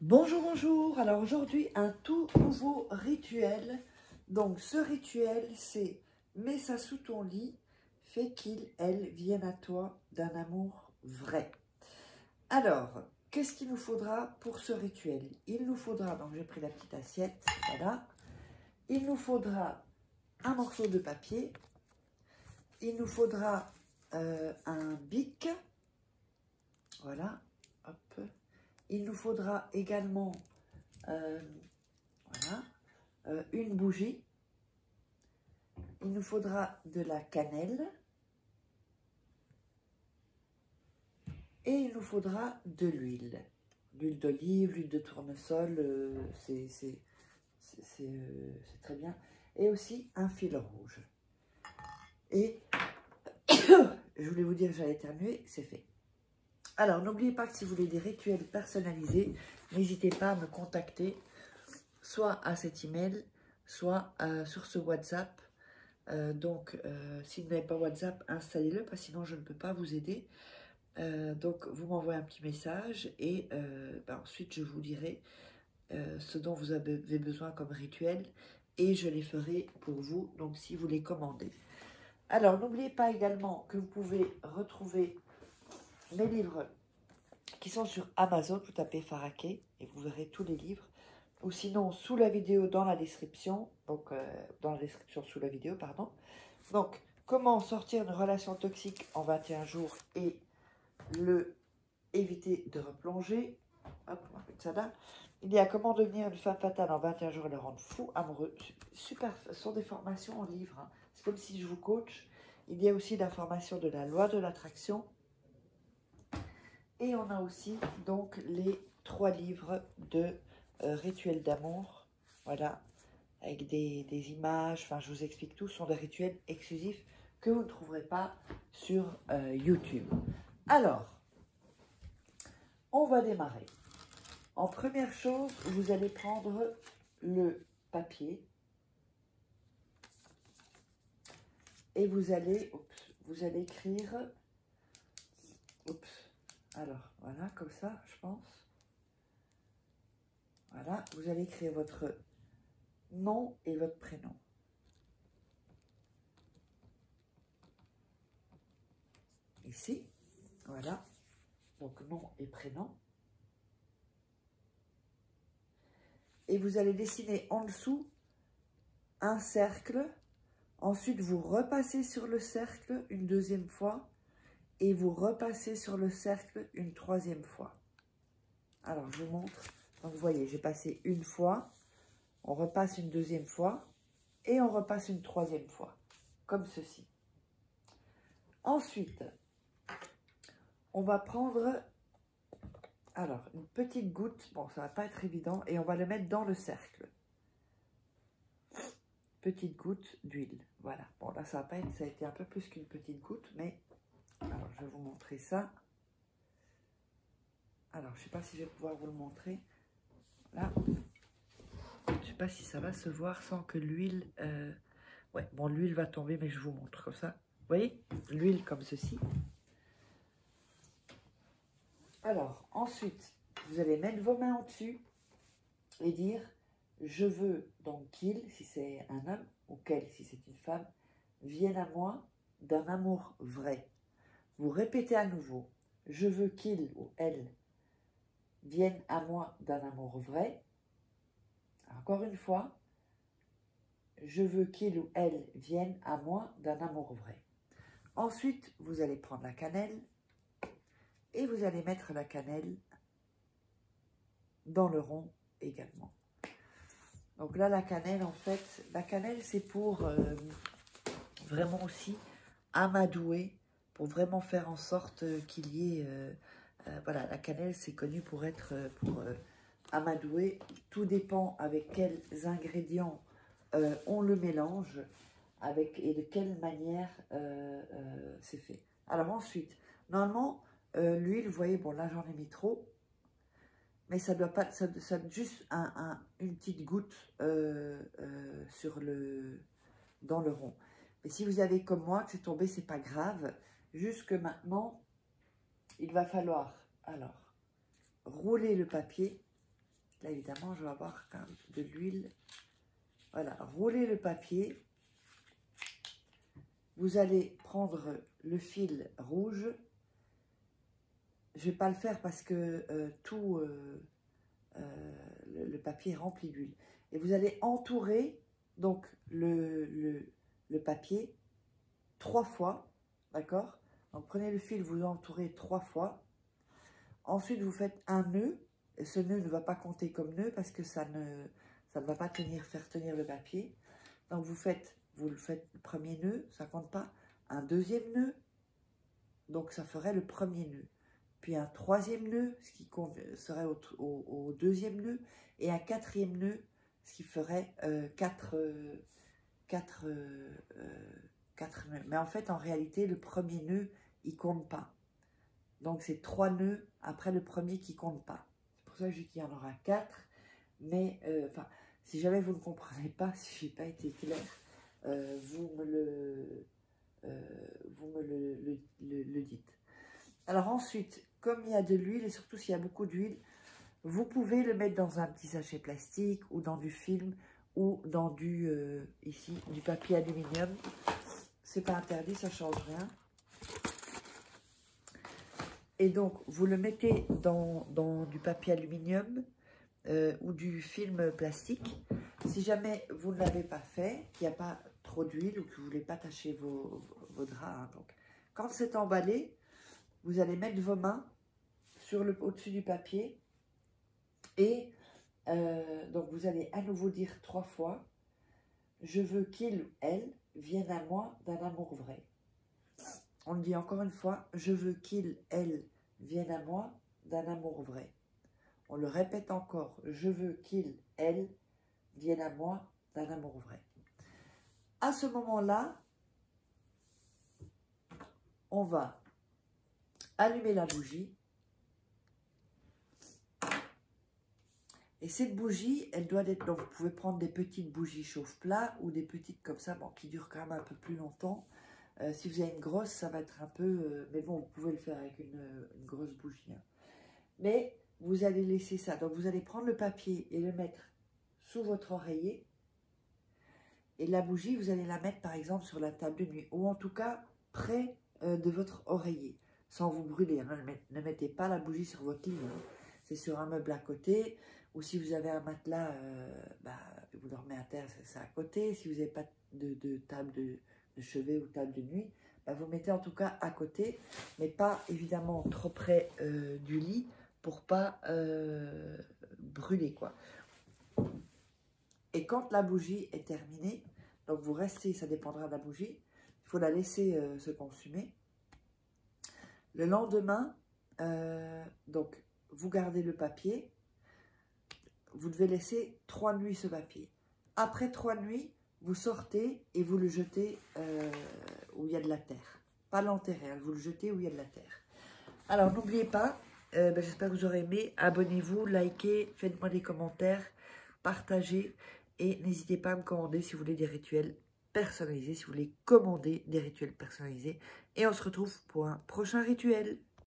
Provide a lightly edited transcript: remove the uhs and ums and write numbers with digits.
Bonjour, bonjour. Alors aujourd'hui, un tout nouveau rituel. Donc ce rituel, c'est mets ça sous ton lit, fais qu'il, elle, vienne à toi d'un amour vrai. Alors, qu'est-ce qu'il nous faudra pour ce rituel? Il nous faudra, donc j'ai pris la petite assiette, voilà. Il nous faudra un morceau de papier. Il nous faudra un bic. Voilà, hop. Il nous faudra également voilà, une bougie. Il nous faudra de la cannelle. Et il nous faudra de l'huile. L'huile d'olive, l'huile de tournesol, c'est très bien. Et aussi un fil rouge. Et je voulais vous dire que j'allais éternuer, c'est fait. Alors, n'oubliez pas que si vous voulez des rituels personnalisés, n'hésitez pas à me contacter, soit à cet email, soit sur ce WhatsApp. Si vous n'avez pas WhatsApp, installez-le, parce que sinon je ne peux pas vous aider. Donc, vous m'envoyez un petit message et ensuite je vous dirai ce dont vous avez besoin comme rituel et je les ferai pour vous, donc si vous les commandez. Alors, n'oubliez pas également que vous pouvez retrouver mes livres qui sont sur Amazon. Vous tapez Faraké et vous verrez tous les livres. Ou sinon, sous la vidéo, dans la description. Donc, dans la description sous la vidéo, pardon. Donc, comment sortir d'une relation toxique en 21 jours et éviter de replonger. Hop, on va mettre ça là. Il y a comment devenir une femme fatale en 21 jours et le rendre fou amoureux. Super, ce sont des formations en livre. Hein. C'est comme si je vous coach. Il y a aussi la formation de la loi de l'attraction. Et on a aussi donc les 3 livres de rituels d'amour. Voilà, avec des images. Enfin, je vous explique tout. Ce sont des rituels exclusifs que vous ne trouverez pas sur YouTube. Alors, on va démarrer. En première chose, vous allez prendre le papier et vous allez écrire, alors voilà, comme ça, je pense. Voilà, vous allez écrire votre nom et votre prénom. Ici, voilà, donc nom et prénom. Et vous allez dessiner en dessous un cercle. Ensuite, vous repassez sur le cercle une deuxième fois et vous repassez sur le cercle une 3e fois. Alors, je vous montre. Donc, vous voyez, j'ai passé une fois, on repasse une 2e fois et on repasse une 3e fois, comme ceci. Ensuite, on va prendre, alors, une petite goutte. Bon, ça va pas être évident et on va le mettre dans le cercle. Petite goutte d'huile. Voilà. Bon, là, ça va pas être, ça a été un peu plus qu'une petite goutte, mais alors, je vais vous montrer ça. Alors, je ne sais pas si je vais pouvoir vous le montrer. Là, je ne sais pas si ça va se voir sans que l'huile... Ouais, bon, l'huile va tomber, mais je vous montre comme ça. Vous voyez, l'huile comme ceci. Alors, ensuite, vous allez mettre vos mains en dessus et dire... Je veux donc qu'il, si c'est un homme, ou qu'elle, si c'est une femme, vienne à moi d'un amour vrai. Vous répétez à nouveau. Je veux qu'il ou elle vienne à moi d'un amour vrai. Encore une fois. Je veux qu'il ou elle vienne à moi d'un amour vrai. Ensuite, vous allez prendre la cannelle et vous allez mettre la cannelle dans le rond également. Donc là, la cannelle, en fait, la cannelle, c'est pour vraiment aussi amadouer, pour vraiment faire en sorte qu'il y ait... voilà, la cannelle, c'est connu pour être amadouer. Tout dépend avec quels ingrédients on le mélange et de quelle manière c'est fait. Alors ensuite, normalement, l'huile, vous voyez, bon là, j'en ai mis trop. Mais ça doit pas, ça juste une petite goutte dans le rond. Mais si vous avez comme moi que c'est tombé, c'est pas grave. Juste que maintenant, il va falloir alors rouler le papier Là, évidemment, je vais avoir quand même de l'huile. Voilà, roulez le papier. Vous allez prendre le fil rouge. Je ne vais pas le faire parce que le papier est rempli d'huile. Et vous allez entourer donc le papier 3 fois, d'accord? Donc prenez le fil, vous entourez 3 fois. Ensuite, vous faites un nœud. Et ce nœud ne va pas compter comme nœud parce que ça ne va pas faire tenir le papier. Donc vous le faites le premier nœud, ça ne compte pas. Un deuxième nœud, donc ça ferait le premier nœud. Puis un troisième nœud, ce qui serait au deuxième nœud. Et un quatrième nœud, ce qui ferait 4 nœuds. Mais en fait, en réalité, le premier nœud, il ne compte pas. Donc, c'est 3 nœuds après le premier qui ne compte pas. C'est pour ça que je dis qu'il y en aura 4. Mais, si jamais vous ne comprenez pas, si je n'ai pas été claire, vous me le dites. Alors ensuite, comme il y a de l'huile, et surtout s'il y a beaucoup d'huile, vous pouvez le mettre dans un petit sachet plastique ou dans du film ou dans du papier aluminium. C'est pas interdit, ça change rien. Et donc, vous le mettez dans du papier aluminium ou du film plastique. Si jamais vous ne l'avez pas fait, qu'il n'y a pas trop d'huile ou que vous ne voulez pas tacher vos draps. Hein, donc, quand c'est emballé, vous allez mettre vos mains au-dessus du papier. Et donc, vous allez à nouveau dire 3 fois « Je veux qu'il, elle, vienne à moi d'un amour vrai ». On le dit encore une fois « Je veux qu'il, elle, vienne à moi d'un amour vrai ». On le répète encore « Je veux qu'il, elle, vienne à moi d'un amour vrai ». À ce moment-là, on va allumer la bougie. Et cette bougie, elle doit être... Donc, vous pouvez prendre des petites bougies chauffe-plat ou des petites comme ça, bon, qui durent quand même un peu plus longtemps. Si vous avez une grosse, ça va être un peu... mais bon, vous pouvez le faire avec une grosse bougie. Hein. Mais vous allez laisser ça. Donc, vous allez prendre le papier et le mettre sous votre oreiller. Et la bougie, vous allez la mettre, par exemple, sur la table de nuit. Ou en tout cas, près de votre oreiller. Sans vous brûler. Hein. Ne mettez pas la bougie sur votre lit. Hein. C'est sur un meuble à côté. Ou si vous avez un matelas, vous dormez à terre, c'est à côté. Si vous n'avez pas de table de chevet ou table de nuit, vous mettez en tout cas à côté, mais pas évidemment trop près du lit pour pas brûler, quoi. Et quand la bougie est terminée, donc vous restez, ça dépendra de la bougie, il faut la laisser se consumer. Le lendemain, donc vous gardez le papier. Vous devez laisser 3 nuits ce papier. Après 3 nuits, vous sortez et vous le jetez où il y a de la terre. Pas l'enterrer, hein, vous le jetez où il y a de la terre. Alors, n'oubliez pas, j'espère que vous aurez aimé. Abonnez-vous, likez, faites-moi des commentaires, partagez. Et n'hésitez pas à me commander si vous voulez des rituels personnalisés, si vous voulez commander des rituels personnalisés. Et on se retrouve pour un prochain rituel.